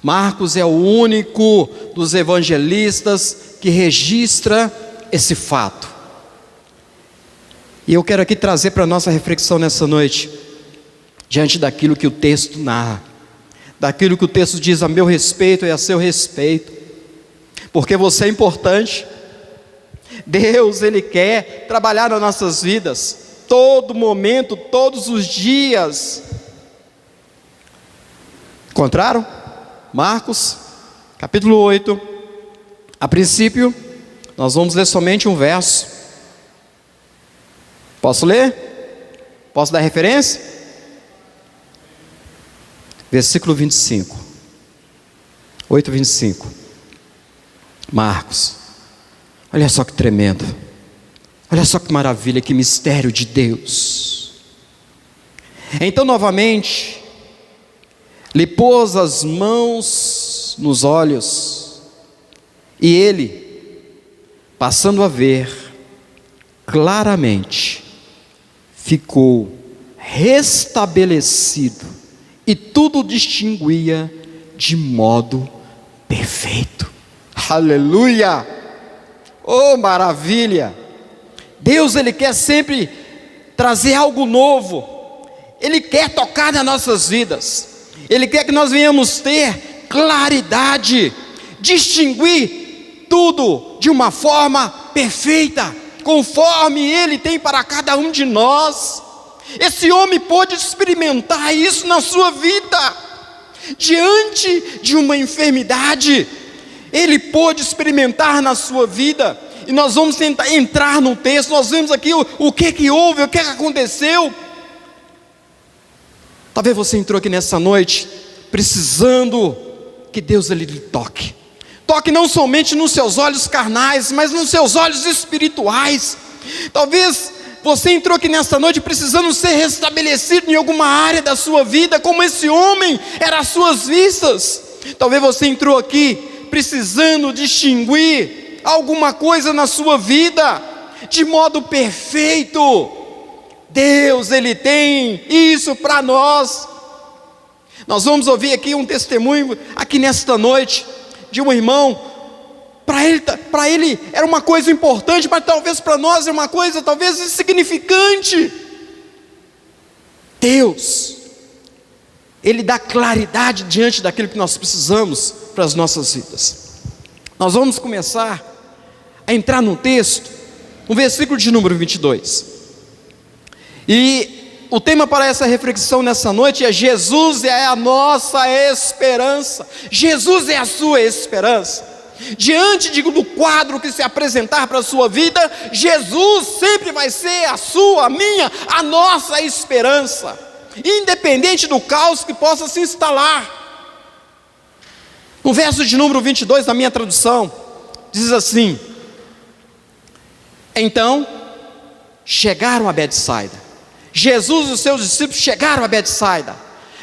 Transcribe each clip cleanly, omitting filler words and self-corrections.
Marcos é o único dos evangelistas que registra esse fato. E eu quero aqui trazer para a nossa reflexão nessa noite, diante daquilo que o texto narra, daquilo que o texto diz a meu respeito e a seu respeito, porque você é importante. Deus, Ele quer trabalhar nas nossas vidas, todo momento, todos os dias. Encontraram? Marcos, capítulo 8. A princípio, nós vamos ler somente um verso. Posso ler? Posso dar referência? Versículo 25. 8:25. Marcos. Olha só que tremendo. Olha só que maravilha, que mistério de Deus. Então, novamente, lhe pôs as mãos nos olhos, e ele, passando a ver claramente, ficou restabelecido, e tudo distinguia de modo perfeito. Aleluia! Oh, maravilha! Deus, Ele quer sempre trazer algo novo. Ele quer tocar nas nossas vidas. Ele quer que nós venhamos ter claridade, distinguir tudo de uma forma perfeita, conforme Ele tem para cada um de nós. Esse homem pôde experimentar isso na sua vida, diante de uma enfermidade. Ele pôde experimentar na sua vida. E nós vamos tentar entrar no texto. Nós vemos aqui o que houve, o que aconteceu. Talvez você entrou aqui nessa noite precisando que Deus Ele lhe toque. Toque não somente nos seus olhos carnais, mas nos seus olhos espirituais. Talvez você entrou aqui nessa noite precisando ser restabelecido em alguma área da sua vida, como esse homem era às suas vistas. Talvez você entrou aqui precisando distinguir alguma coisa na sua vida de modo perfeito. Deus, Ele tem isso para nós. Nós vamos ouvir aqui um testemunho aqui nesta noite de um irmão. Para ele era uma coisa importante, mas talvez para nós é uma coisa talvez insignificante. Deus, Ele dá claridade diante daquilo que nós precisamos para as nossas vidas. Nós vamos começar a entrar no texto, no versículo de número 22. E o tema para essa reflexão nessa noite é: Jesus é a nossa esperança. Jesus é a sua esperança. Diante do quadro que se apresentar para a sua vida, Jesus sempre vai ser a sua, a minha, a nossa esperança, independente do caos que possa se instalar. No verso de número 22 da minha tradução, diz assim: então chegaram a Betsaida. Jesus e os seus discípulos chegaram a Betsaida.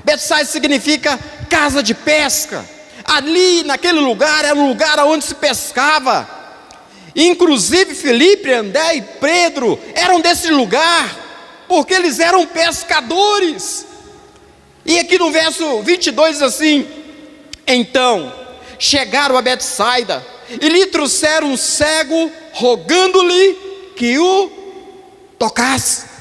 Betsaida significa casa de pesca. Ali naquele lugar era um lugar onde se pescava. Inclusive Filipe, André e Pedro eram desse lugar, porque eles eram pescadores. E aqui no verso 22 diz assim: então chegaram a Betsaida e lhe trouxeram um cego, rogando-lhe que o tocasse.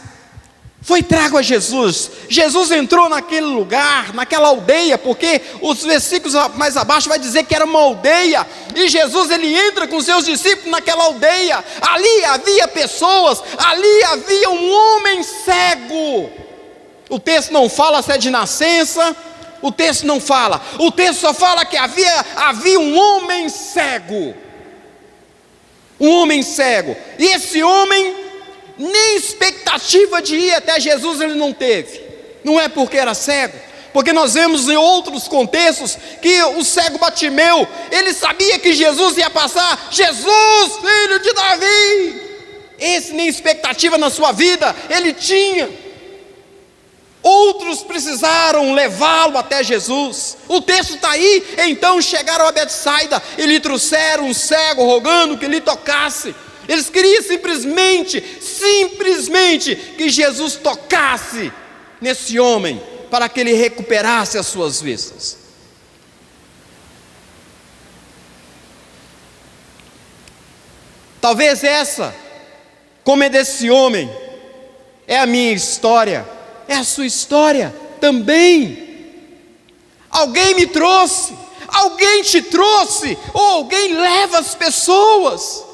Foi trago a Jesus. Jesus entrou naquele lugar, naquela aldeia, porque os versículos mais abaixo vai dizer que era uma aldeia, e Jesus ele entra com seus discípulos naquela aldeia. Ali havia pessoas, ali havia um homem cego. O texto não fala se é de nascença, o texto não fala, o texto só fala que havia um homem cego. Um homem cego, e esse homem nem expectativa de ir até Jesus ele não teve. Não é porque era cego, porque nós vemos em outros contextos que o cego Bartimeu, ele sabia que Jesus ia passar. Jesus, filho de Davi. Esse nem expectativa na sua vida ele tinha. Outros precisaram levá-lo até Jesus. O texto está aí. Então chegaram a Betsaida e lhe trouxeram um cego, rogando que lhe tocasse. Eles queriam simplesmente que Jesus tocasse nesse homem, para que ele recuperasse as suas vistas. Talvez essa, como é desse homem, é a minha história, é a sua história também. Alguém me trouxe, alguém te trouxe, ou alguém leva as pessoas.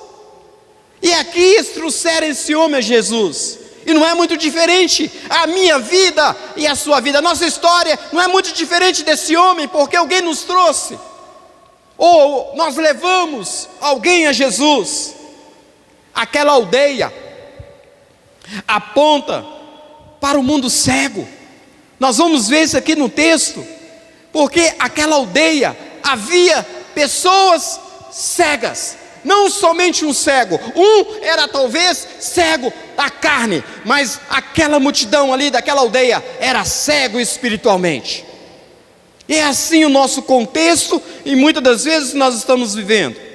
E aqui eles trouxeram esse homem a Jesus. E não é muito diferente a minha vida e a sua vida. A nossa história não é muito diferente desse homem, porque alguém nos trouxe. Ou nós levamos alguém a Jesus. Aquela aldeia aponta para o mundo cego. Nós vamos ver isso aqui no texto, porque aquela aldeia havia pessoas cegas. Não somente um cego, era talvez cego da carne, mas aquela multidão ali daquela aldeia era cego espiritualmente. E é assim o nosso contexto, e muitas das vezes nós estamos vivendo.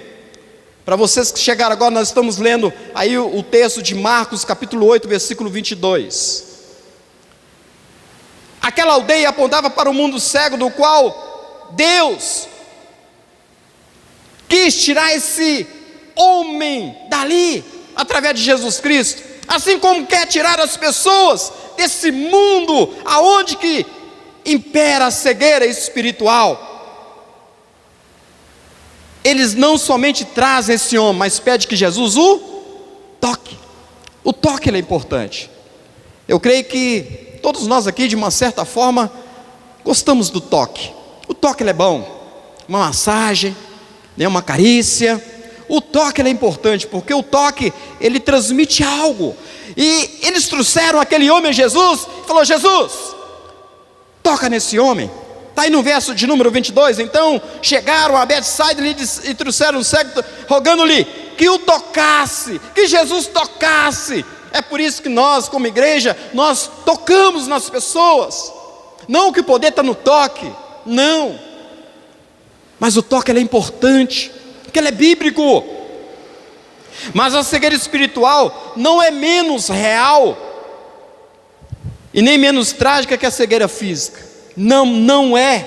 Para vocês que chegaram agora, nós estamos lendo aí o texto de Marcos capítulo 8, versículo 22. Aquela aldeia apontava para o mundo cego, do qual Deus quis tirar esse homem dali, através de Jesus Cristo, assim como quer tirar as pessoas desse mundo, aonde que impera a cegueira espiritual. Eles não somente trazem esse homem, mas pedem que Jesus o toque. O toque é importante. Eu creio que todos nós aqui, de uma certa forma, gostamos do toque. O toque é bom, uma massagem, uma carícia. O toque é importante, porque o toque, ele transmite algo. E eles trouxeram aquele homem a Jesus, e falou: Jesus, toca nesse homem. Está aí no verso de número 22. Então chegaram a Betsaida e trouxeram um cego, rogando-lhe que o tocasse, que Jesus tocasse. É por isso que nós, como igreja, nós tocamos nas pessoas. Não que o poder está no toque, não. Mas o toque é importante, porque ele é bíblico. Mas a cegueira espiritual não é menos real e nem menos trágica que a cegueira física. Não é.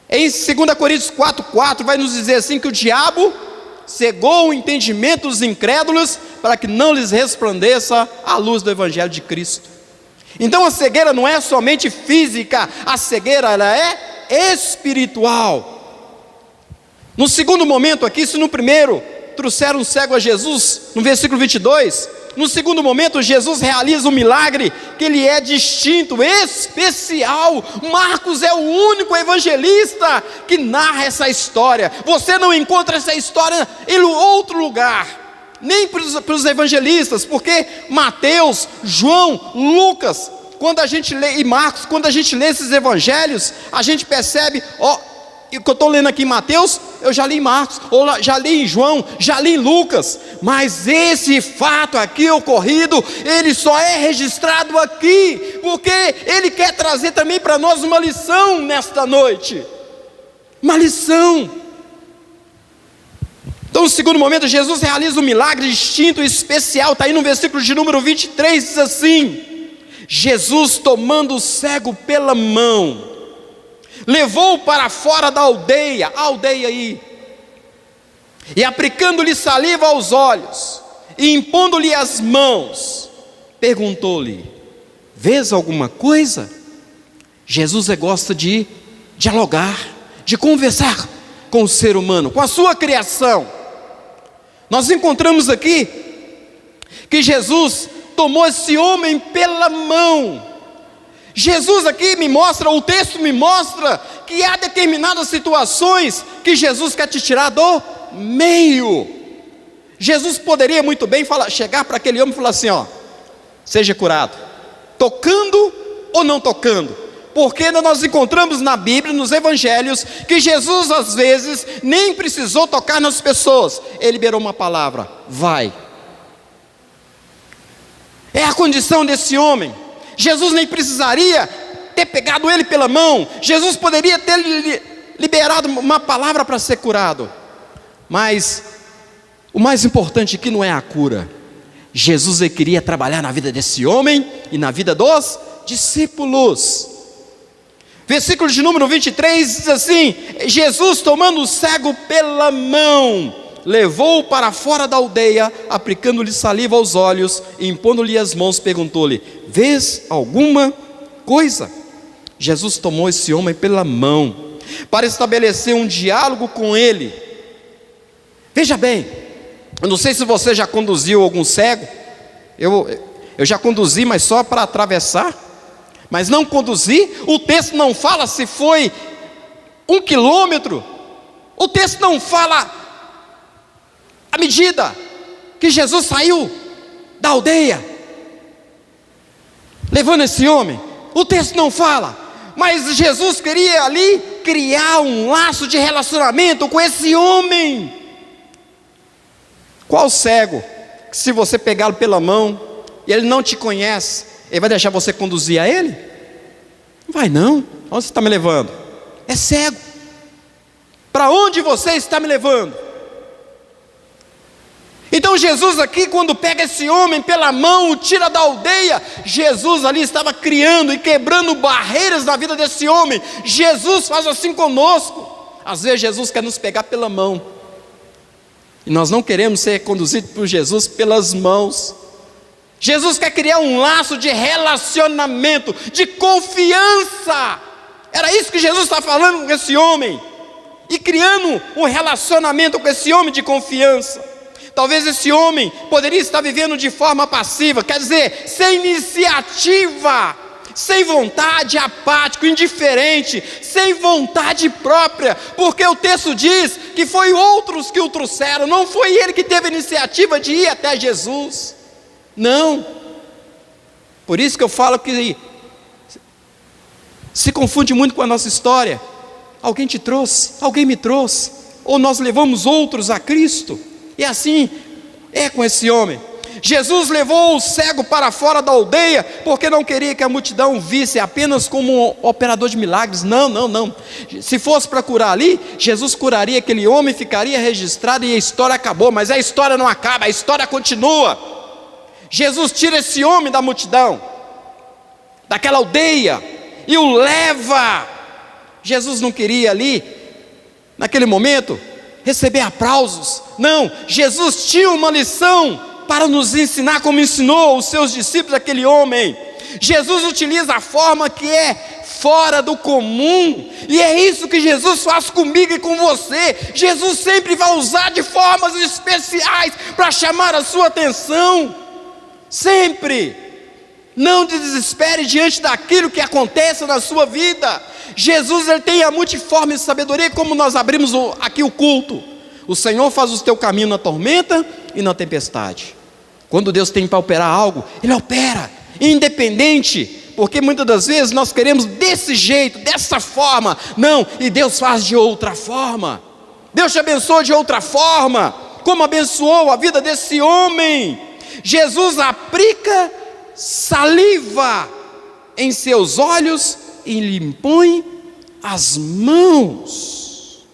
Em 2 Coríntios 4,4 vai nos dizer assim, que o diabo cegou o entendimento dos incrédulos para que não lhes resplandeça a luz do evangelho de Cristo. Então a cegueira não é somente física, a cegueira ela é espiritual. No segundo momento aqui, se no primeiro trouxeram um cego a Jesus, no versículo 22, no segundo momento Jesus realiza um milagre que ele é distinto, especial. Marcos é o único evangelista que narra essa história. Você não encontra essa história em outro lugar, nem para os evangelistas, porque Mateus, João, Lucas, quando a gente lê, e Marcos, quando a gente lê esses evangelhos, a gente percebe, o que eu estou lendo aqui em Mateus, eu já li em Marcos, ou já li em João, já li em Lucas, mas esse fato aqui ocorrido, ele só é registrado aqui, porque ele quer trazer também para nós uma lição nesta noite, uma lição. Então no segundo momento Jesus realiza um milagre distinto e especial, está aí no versículo de número 23, diz assim: Jesus, tomando o cego pela mão, levou-o para fora da aldeia, a aldeia aí, e aplicando-lhe saliva aos olhos, e impondo-lhe as mãos, perguntou-lhe: vês alguma coisa? Jesus gosta de dialogar, de conversar com o ser humano, com a sua criação. Nós encontramos aqui que Jesus tomou esse homem pela mão. Jesus aqui me mostra, o texto me mostra que há determinadas situações que Jesus quer te tirar do meio. Jesus poderia muito bem chegar para aquele homem e falar assim: seja curado, tocando ou não tocando, porque nós encontramos na Bíblia, nos evangelhos, que Jesus às vezes nem precisou tocar nas pessoas, ele liberou uma palavra: vai. É a condição desse homem. Jesus nem precisaria ter pegado ele pela mão, Jesus poderia ter liberado uma palavra para ser curado, mas o mais importante aqui não é a cura. Jesus queria trabalhar na vida desse homem e na vida dos discípulos. Versículo de número 23 diz assim: Jesus, tomando o cego pela mão, levou-o para fora da aldeia, aplicando-lhe saliva aos olhos e impondo-lhe as mãos, perguntou-lhe: vês alguma coisa? Jesus tomou esse homem pela mão para estabelecer um diálogo com ele. Veja bem, eu não sei se você já conduziu algum cego. Eu já conduzi, mas só para atravessar, mas não conduzi. O texto não fala se foi 1 quilômetro, o texto não fala a medida que Jesus saiu da aldeia levando esse homem. O texto não fala, mas Jesus queria ali criar um laço de relacionamento com esse homem. Qual cego que, se você pegá-lo pela mão e ele não te conhece, ele vai deixar você conduzir a ele? Não vai não. Onde você está me levando? É cego. Para onde você está me levando? Então Jesus aqui, quando pega esse homem pela mão, o tira da aldeia, Jesus ali estava criando e quebrando barreiras na vida desse homem. Jesus faz assim conosco. Às vezes Jesus quer nos pegar pela mão, e nós não queremos ser conduzidos por Jesus pelas mãos. Jesus quer criar um laço de relacionamento, de confiança. Era isso que Jesus está falando com esse homem, e criando um relacionamento com esse homem de confiança. Talvez esse homem poderia estar vivendo de forma passiva, quer dizer, sem iniciativa, sem vontade, apático, indiferente, sem vontade própria, porque o texto diz que foi outros que o trouxeram, não foi ele que teve a iniciativa de ir até Jesus. Não. Por isso que eu falo que se confunde muito com a nossa história. Alguém te trouxe, alguém me trouxe, ou nós levamos outros a Cristo. E assim é com esse homem. Jesus levou o cego para fora da aldeia, porque não queria que a multidão visse apenas como um operador de milagres. Não. Se fosse para curar ali, Jesus curaria aquele homem, ficaria registrado e a história acabou. Mas a história não acaba, a história continua. Jesus tira esse homem da multidão, daquela aldeia, e o leva. Jesus não queria ali, naquele momento, receber aplausos. Não, Jesus tinha uma lição para nos ensinar, como ensinou os seus discípulos aquele homem. Jesus utiliza a forma que é fora do comum, e é isso que Jesus faz comigo e com você. Jesus sempre vai usar de formas especiais para chamar a sua atenção. Sempre. Não desespere diante daquilo que acontece na sua vida. Jesus, ele tem a multiforme sabedoria, como nós abrimos aqui o culto. O Senhor faz o teu caminho na tormenta e na tempestade. Quando Deus tem para operar algo, Ele opera, independente, porque muitas das vezes nós queremos desse jeito, dessa forma. Não, e Deus faz de outra forma. Deus te abençoa de outra forma, como abençoou a vida desse homem. Jesus aplica saliva em seus olhos e lhe impõe as mãos.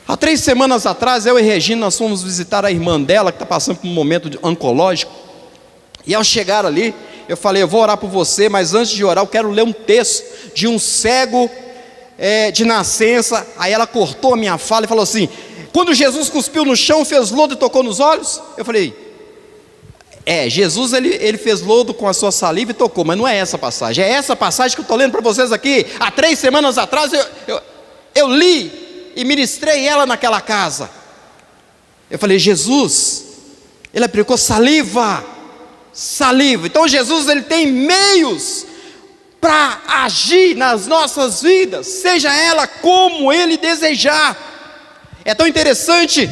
Há 3 semanas atrás, eu e Regina, nós fomos visitar a irmã dela, que está passando por um momento oncológico. E ao chegar ali, eu falei: eu vou orar por você, mas antes de orar eu quero ler um texto de um cego de nascença. Aí ela cortou a minha fala e falou assim: quando Jesus cuspiu no chão, fez lodo e tocou nos olhos. Eu falei: Jesus ele fez lodo com a sua saliva e tocou, mas não é essa passagem. É essa passagem que eu estou lendo para vocês aqui. Há 3 semanas atrás eu li e ministrei ela naquela casa. Eu falei: Jesus, ele aplicou saliva. Então Jesus, ele tem meios para agir nas nossas vidas, seja ela como ele desejar. É tão interessante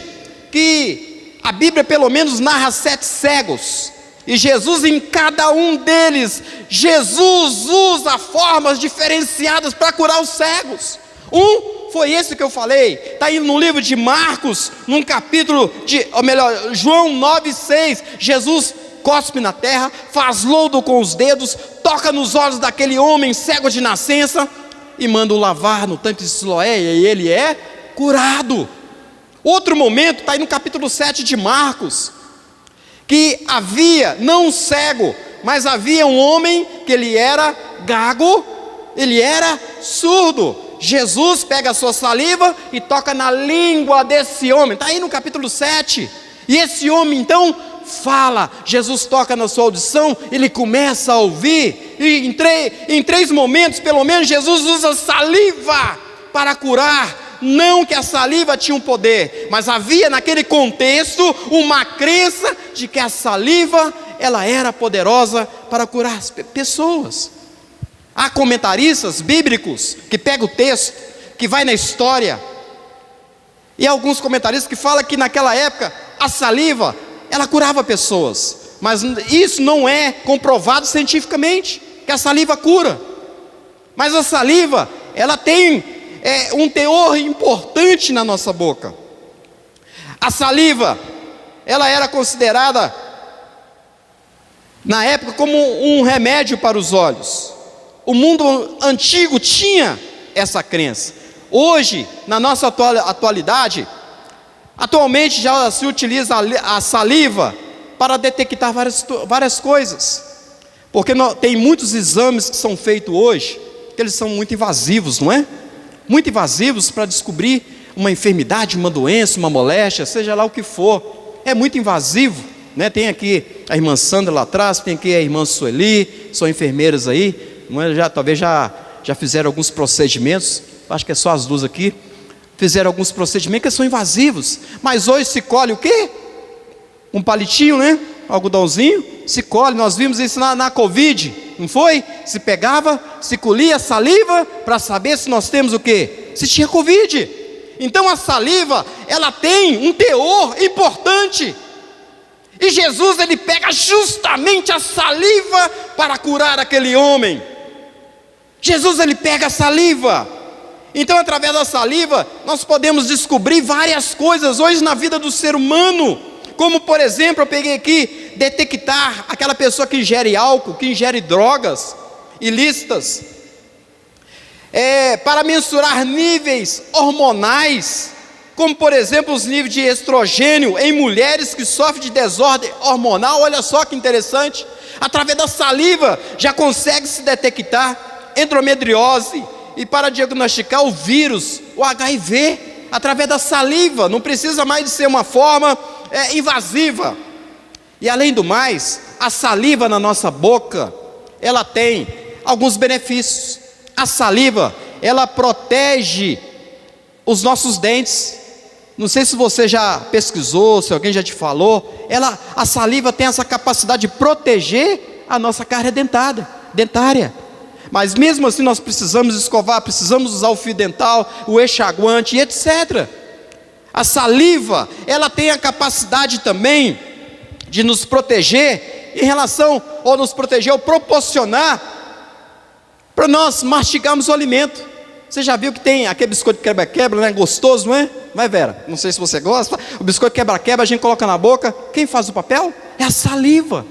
que a Bíblia pelo menos narra 7 cegos, e Jesus, em cada um deles, Jesus usa formas diferenciadas para curar os cegos. Foi esse que eu falei, está aí no livro de Marcos, num capítulo João 9,6, Jesus cospe na terra, faz lodo com os dedos, toca nos olhos daquele homem cego de nascença, e manda o lavar no tanque de Siloé, e ele é curado. Outro momento, está aí no capítulo 7 de Marcos, que havia, não um cego, mas havia um homem que ele era gago, ele era surdo. Jesus pega a sua saliva e toca na língua desse homem. Está aí no capítulo 7. E esse homem então fala, Jesus toca na sua audição, ele começa a ouvir, e em três momentos pelo menos Jesus usa saliva para curar. Não que a saliva tinha um poder, mas havia naquele contexto uma crença de que a saliva ela era poderosa para curar as pessoas. Há comentaristas bíblicos que pegam o texto, que vai na história, e alguns comentaristas que falam que naquela época a saliva ela curava pessoas, mas isso não é comprovado cientificamente, que a saliva cura. Mas a saliva, ela tem um teor importante na nossa boca. A saliva, ela era considerada, na época, como um remédio para os olhos. O mundo antigo tinha essa crença. Hoje, na nossa atualidade, atualmente já se utiliza a saliva para detectar várias coisas, porque tem muitos exames que são feitos hoje, que eles são muito invasivos, não é? Muito invasivos para descobrir uma enfermidade, uma doença, uma moléstia, seja lá o que for. É muito invasivo, né? Tem aqui a irmã Sandra lá atrás, tem aqui a irmã Sueli, são enfermeiras aí, não é? Talvez já fizeram alguns procedimentos, acho que é só as duas aqui, fizeram alguns procedimentos que são invasivos, mas hoje se colhe o quê? Um palitinho, né? Algodãozinho, se colhe. Nós vimos isso na Covid, não foi? Se pegava, se colhia saliva para saber se nós temos o quê? Se tinha Covid. Então a saliva, ela tem um teor importante, e Jesus ele pega justamente a saliva para curar aquele homem. Jesus ele pega a saliva. Então, através da saliva, nós podemos descobrir várias coisas hoje na vida do ser humano. Como, por exemplo, eu peguei aqui, detectar aquela pessoa que ingere álcool, que ingere drogas ilícitas. Para mensurar níveis hormonais, como, por exemplo, os níveis de estrogênio em mulheres que sofrem de desordem hormonal. Olha só que interessante. Através da saliva, já consegue se detectar endometriose, e para diagnosticar o vírus, o HIV, através da saliva. Não precisa mais de ser uma forma invasiva. E além do mais, a saliva na nossa boca, ela tem alguns benefícios. A saliva, ela protege os nossos dentes. Não sei se você já pesquisou, se alguém já te falou, a saliva tem essa capacidade de proteger a nossa cárie dentária. Mas mesmo assim nós precisamos escovar, precisamos usar o fio dental, o enxaguante e etc. A saliva, ela tem a capacidade também de nos proteger em relação, ou nos proteger, ou proporcionar para nós mastigarmos o alimento. Você já viu que tem aquele biscoito quebra-quebra, né? Gostoso, não é? Vai, Vera, não sei se você gosta. O biscoito quebra-quebra a gente coloca na boca. Quem faz o papel? É a saliva.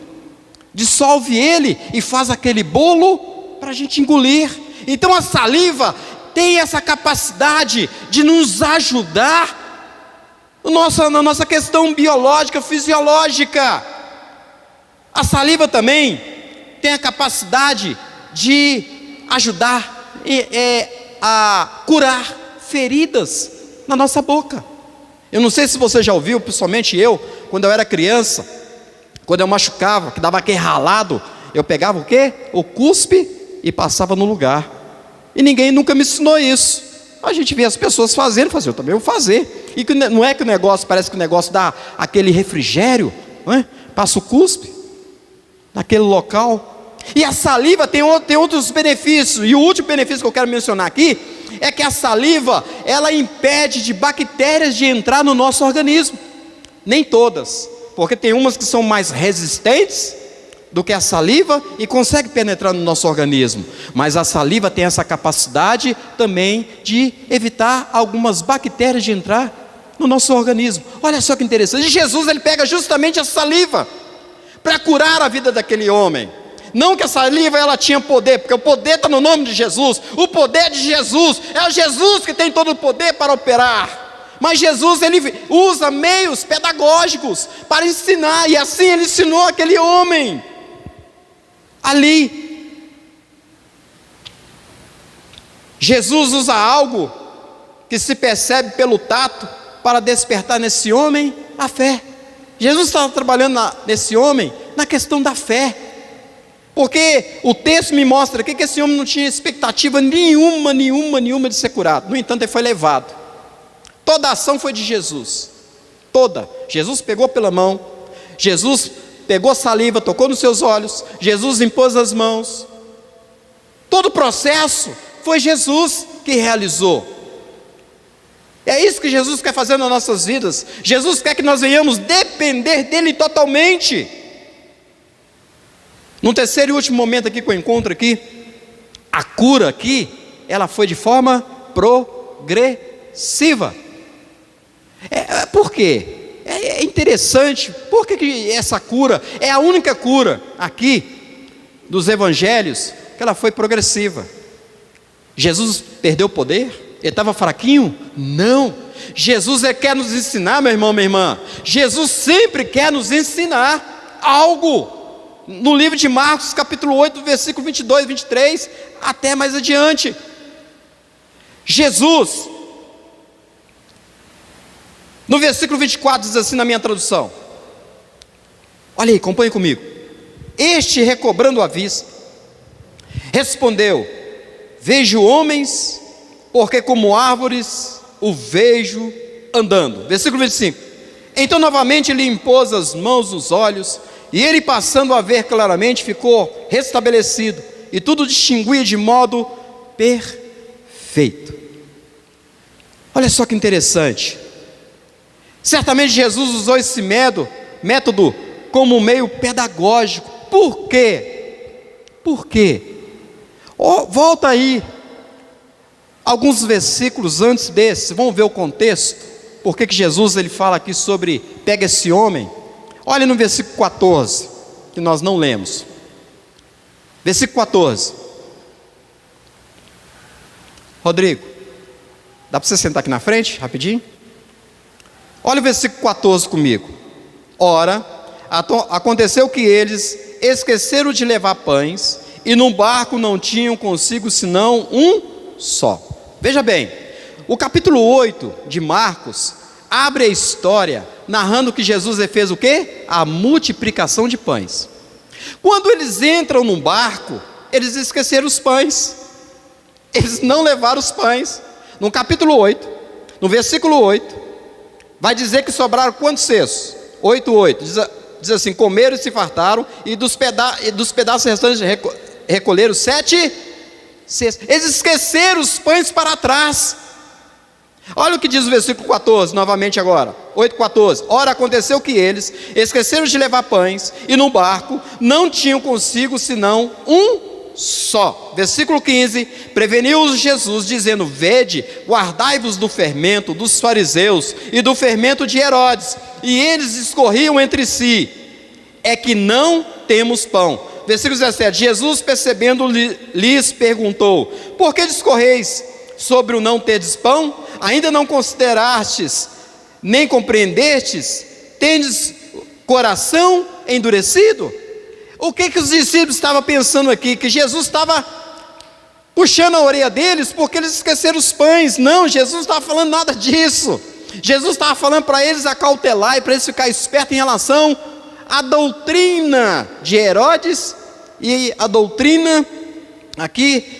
Dissolve ele e faz aquele bolo para a gente engolir. Então a saliva tem essa capacidade de nos ajudar na nossa questão biológica, fisiológica. A saliva também tem a capacidade de ajudar a curar feridas na nossa boca. Eu não sei se você já ouviu, principalmente eu, quando eu era criança, quando eu machucava, que dava aquele ralado, eu pegava o quê? O cuspe e passava no lugar. E ninguém nunca me ensinou isso. A gente vê as pessoas fazendo, eu também vou fazer. E não é que o negócio, parece que o negócio dá aquele refrigério, não é? Passa o cuspe naquele local. E a saliva tem outros benefícios. E o último benefício que eu quero mencionar aqui é que a saliva, ela impede de bactérias de entrar no nosso organismo. Nem todas, porque tem umas que são mais resistentes do que a saliva e consegue penetrar no nosso organismo. Mas a saliva tem essa capacidade também de evitar algumas bactérias de entrar no nosso organismo. Olha só que interessante. E Jesus ele pega justamente a saliva para curar a vida daquele homem. Não que a saliva ela tinha poder, porque o poder está no nome de Jesus. O poder de Jesus é o Jesus que tem todo o poder para operar. Mas Jesus ele usa meios pedagógicos para ensinar, e assim ele ensinou aquele homem ali. Jesus usa algo que se percebe pelo tato para despertar nesse homem a fé. Jesus estava trabalhando nesse homem na questão da fé, porque o texto me mostra aqui que esse homem não tinha expectativa nenhuma de ser curado. No entanto, ele foi levado. Toda a ação foi de Jesus, toda. Jesus pegou pela mão, Jesus pegou saliva, tocou nos seus olhos, Jesus impôs as mãos. Todo o processo foi Jesus que realizou. É isso que Jesus quer fazer nas nossas vidas. Jesus quer que nós venhamos depender dele totalmente. No terceiro e último momento aqui que eu encontro aqui, a cura aqui, ela foi de forma progressiva. Por quê? É interessante. Por que essa cura é a única cura aqui dos evangelhos que ela foi progressiva? Jesus perdeu o poder? Ele estava fraquinho? Não. Jesus quer nos ensinar, meu irmão, minha irmã. Jesus sempre quer nos ensinar algo. No livro de Marcos, capítulo 8, versículo 22, 23, até mais adiante. Jesus, no versículo 24, diz assim na minha tradução. Olha aí, acompanhe comigo. Este, recobrando a vista, respondeu: vejo homens, porque como árvores o vejo andando. Versículo 25. Então novamente lhe impôs as mãos nos olhos, e ele, passando a ver claramente, ficou restabelecido, e tudo distinguia de modo perfeito. Olha só que interessante. Certamente Jesus usou esse método como meio pedagógico. Por quê? Por quê? Volta aí alguns versículos antes desse, vamos ver o contexto, por que Jesus ele fala aqui sobre, pega esse homem. Olha no versículo 14, que nós não lemos. Versículo 14. Rodrigo, dá para você sentar aqui na frente, rapidinho? Olha o versículo 14 comigo. Ora, aconteceu que eles esqueceram de levar pães, e no barco não tinham consigo senão um só. Veja bem, o capítulo 8 de Marcos abre a história narrando que Jesus fez o quê? A multiplicação de pães. Quando eles entram no barco, eles esqueceram os pães. Eles não levaram os pães. No capítulo 8, no versículo 8, vai dizer que sobraram quantos cestos? 8. Diz assim: comeram e se fartaram, e dos pedaços restantes recolheram 7 cestos. Eles esqueceram os pães para trás. Olha o que diz o versículo 14, novamente agora, 8:14. Ora, aconteceu que eles esqueceram de levar pães, e no barco não tinham consigo senão um só. Versículo 15, preveniu-os Jesus, dizendo: vede, guardai-vos do fermento dos fariseus e do fermento de Herodes. E eles discorriam entre si: é que não temos pão. Versículo 17, Jesus, percebendo, lhes perguntou: por que discorreis sobre o não terdes pão? Ainda não considerastes, nem compreendestes? Tendes coração endurecido? O que os discípulos estavam pensando aqui? Que Jesus estava puxando a orelha deles porque eles esqueceram os pães. Não, Jesus não estava falando nada disso. Jesus estava falando para eles acautelar e para eles ficarem espertos em relação à doutrina de Herodes e a doutrina aqui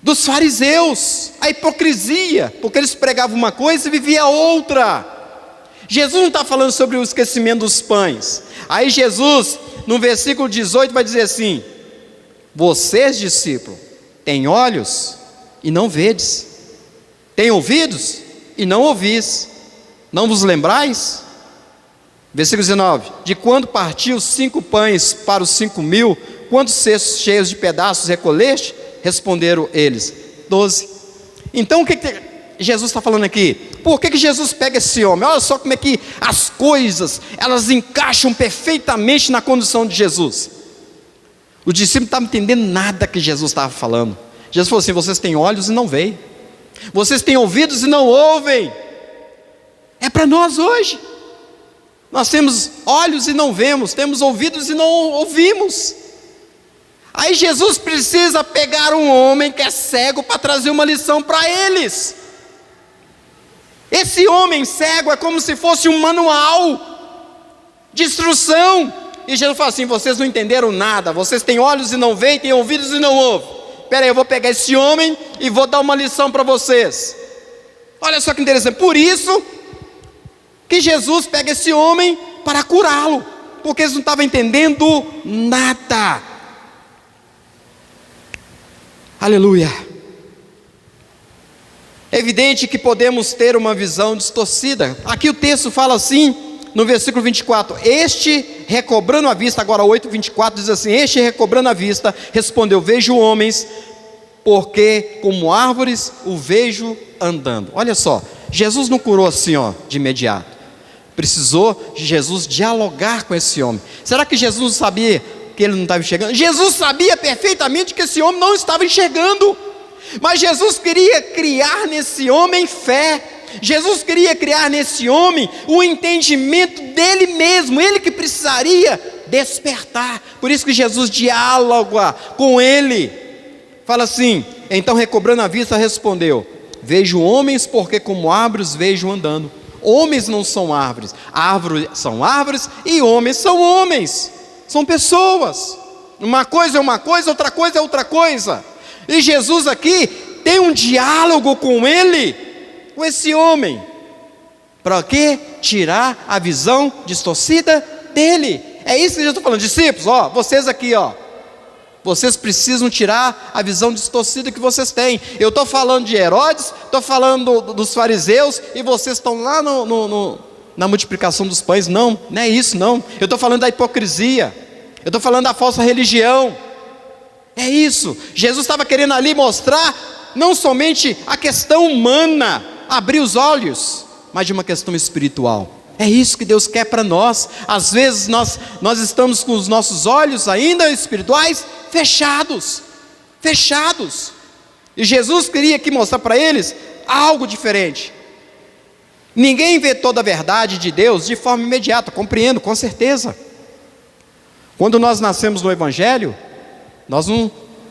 dos fariseus, a hipocrisia, porque eles pregavam uma coisa e viviam outra. Jesus não está falando sobre o esquecimento dos pães. Aí Jesus, no versículo 18, vai dizer assim: vocês, discípulos, têm olhos e não vedes, têm ouvidos e não ouvis, não vos lembrais? Versículo 19, de quando partiu 5 pães para os 5.000, quantos cestos cheios de pedaços recolheste? Responderam eles: 12. Então o que Jesus está falando aqui? Por que Jesus pega esse homem? Olha só como é que as coisas, elas encaixam perfeitamente na condição de Jesus. Os discípulos não estavam entendendo nada que Jesus estava falando. Jesus falou assim: vocês têm olhos e não veem, vocês têm ouvidos e não ouvem. É para nós hoje. Nós temos olhos e não vemos, temos ouvidos e não ouvimos. Aí Jesus precisa pegar um homem que é cego para trazer uma lição para eles. Esse homem cego é como se fosse um manual de instrução. E Jesus fala assim: vocês não entenderam nada, vocês têm olhos e não veem, têm ouvidos e não ouvem. Espera aí, eu vou pegar esse homem e vou dar uma lição para vocês. Olha só que interessante, por isso que Jesus pega esse homem para curá-lo, porque eles não estavam entendendo nada. Aleluia. É evidente que podemos ter uma visão distorcida. Aqui o texto fala assim, no versículo 24: este recobrando a vista, agora 8:24 diz assim: este recobrando a vista, respondeu: vejo homens, porque como árvores o vejo andando. Olha só, Jesus não curou assim, de imediato. Precisou de Jesus dialogar com esse homem. Será que Jesus sabia que ele não estava enxergando? Jesus sabia perfeitamente que esse homem não estava enxergando, mas Jesus queria criar nesse homem fé. Jesus queria criar nesse homem o entendimento dele mesmo, ele que precisaria despertar. Por isso que Jesus dialoga com ele. Fala assim: então recobrando a vista respondeu: vejo homens, porque como árvores vejo andando. Homens não são árvores, árvores são árvores e homens são homens, são pessoas. Uma coisa é uma coisa, outra coisa é outra coisa. E Jesus aqui tem um diálogo com ele, com esse homem. Para quê? Tirar a visão distorcida dele. É isso que eu estou falando, discípulos, vocês aqui, vocês precisam tirar a visão distorcida que vocês têm. Eu estou falando de Herodes, estou falando dos fariseus, e vocês estão lá na multiplicação dos pães. Não é isso não. Eu estou falando da hipocrisia, eu estou falando da falsa religião. É isso. Jesus estava querendo ali mostrar não somente a questão humana, abrir os olhos, mas de uma questão espiritual. É isso que Deus quer para nós. Às vezes nós estamos com os nossos olhos ainda espirituais fechados. E Jesus queria aqui mostrar para eles algo diferente. Ninguém vê toda a verdade de Deus de forma imediata, compreendo, com certeza. Quando nós nascemos no Evangelho,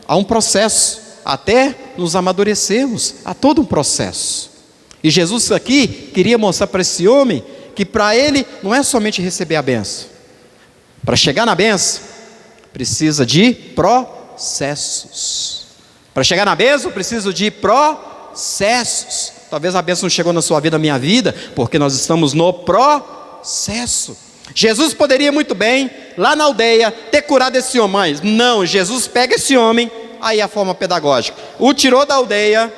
há um processo, até nos amadurecermos, há todo um processo. E Jesus aqui queria mostrar para esse homem que para ele não é somente receber a benção. Para chegar na benção, precisa de processos. Para chegar na bênção, preciso de processos. Talvez a bênção não chegou na sua vida, na minha vida, porque nós estamos no processo. Jesus poderia muito bem, lá na aldeia, ter curado esse homem, mas não, Jesus pega esse homem, aí a forma pedagógica, o tirou da aldeia,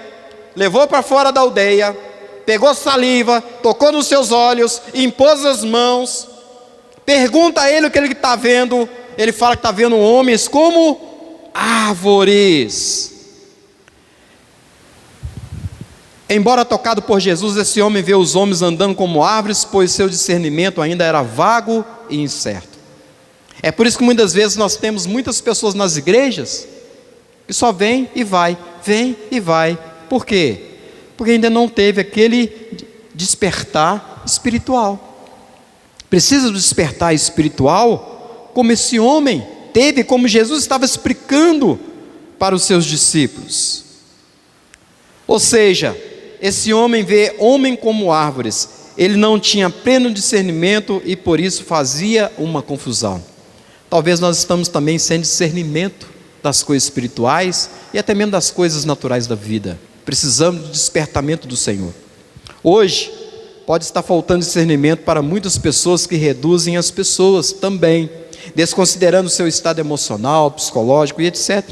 levou para fora da aldeia, pegou saliva, tocou nos seus olhos, impôs as mãos, pergunta a ele o que ele está vendo, ele fala que está vendo homens como árvores. Embora tocado por Jesus, esse homem vê os homens andando como árvores, pois seu discernimento ainda era vago e incerto. É por isso que muitas vezes nós temos muitas pessoas nas igrejas que só vem e vai. Por quê? Porque ainda não teve aquele despertar espiritual. Precisa do despertar espiritual, como esse homem teve, como Jesus estava explicando para os seus discípulos. Ou seja, esse homem vê homem como árvores. Ele não tinha pleno discernimento e por isso fazia uma confusão. Talvez nós estamos também sem discernimento das coisas espirituais e até mesmo das coisas naturais da vida. Precisamos do despertamento do Senhor. Hoje, pode estar faltando discernimento para muitas pessoas que reduzem as pessoas também, desconsiderando o seu estado emocional, psicológico e etc.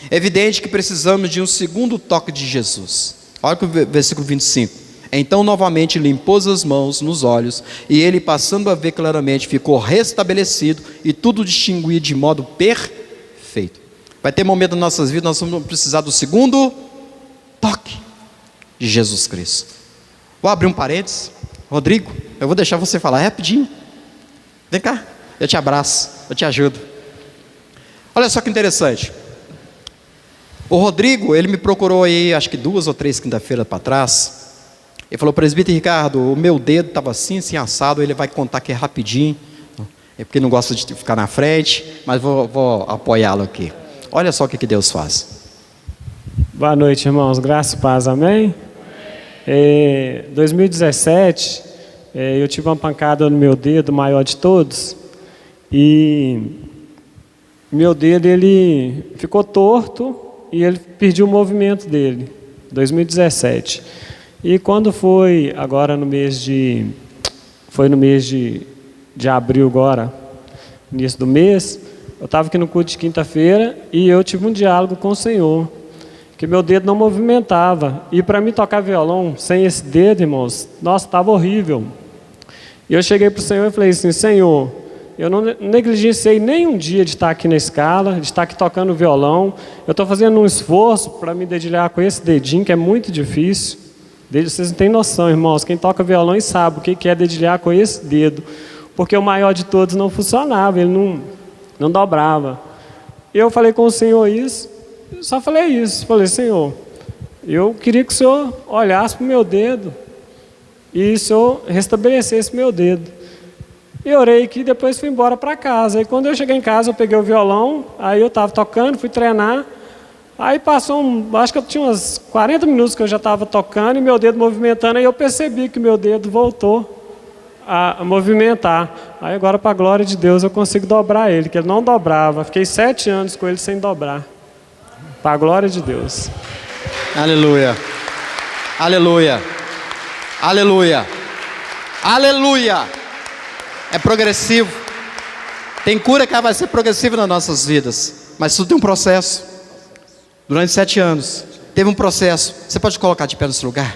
É evidente que precisamos de um segundo toque de Jesus. Olha o versículo 25. Então novamente lhe impôs as mãos nos olhos, e ele, passando a ver claramente, ficou restabelecido e tudo distinguia de modo perfeito. Vai ter momento nas nossas vidas, nós vamos precisar do segundo toque de Jesus Cristo. Vou abrir um parênteses. Rodrigo, eu vou deixar você falar rapidinho. Vem cá, eu te abraço, eu te ajudo. Olha só que interessante. O Rodrigo, ele me procurou aí, acho que 2 ou 3 quinta-feiras para trás. Ele falou: presbítero Ricardo, o meu dedo estava assim assado. Ele vai contar aqui rapidinho. É porque não gosta de ficar na frente, mas vou apoiá-lo aqui. Olha só o que Deus faz. Boa noite, irmãos. Graça e paz, amém? 2017, eu tive uma pancada no meu dedo, o maior de todos, e meu dedo ele ficou torto e ele perdeu o movimento dele, 2017. E quando foi agora no mês de abril agora, início do mês, eu estava aqui no culto de quinta-feira e eu tive um diálogo com o Senhor, que meu dedo não movimentava. E para mim tocar violão sem esse dedo, irmãos, nossa, estava horrível. E eu cheguei para o Senhor e falei assim: Senhor, eu não negligenciei nem um dia de estar aqui na escala, de estar aqui tocando violão. Eu estou fazendo um esforço para me dedilhar com esse dedinho, que é muito difícil. Vocês não têm noção, irmãos, quem toca violão sabe o que é dedilhar com esse dedo. Porque o maior de todos não funcionava, ele não dobrava. Eu falei com o Senhor isso, só falei isso. Falei: Senhor, eu queria que o Senhor olhasse para o meu dedo e o Senhor restabelecesse meu dedo. E orei aqui, depois fui embora para casa. Aí quando eu cheguei em casa, eu peguei o violão, aí eu estava tocando, fui treinar. Aí passou, acho que eu tinha uns 40 minutos que eu já estava tocando e meu dedo movimentando, aí eu percebi que meu dedo voltou a movimentar. Aí agora, para a glória de Deus, eu consigo dobrar ele, que ele não dobrava. Fiquei 7 anos com ele sem dobrar. Para a glória de Deus. Aleluia. Aleluia. Aleluia. Aleluia. É progressivo. Tem cura que vai ser progressiva nas nossas vidas, mas tudo tem um processo. Durante 7 anos, teve um processo. Você pode colocar de pé no seu lugar?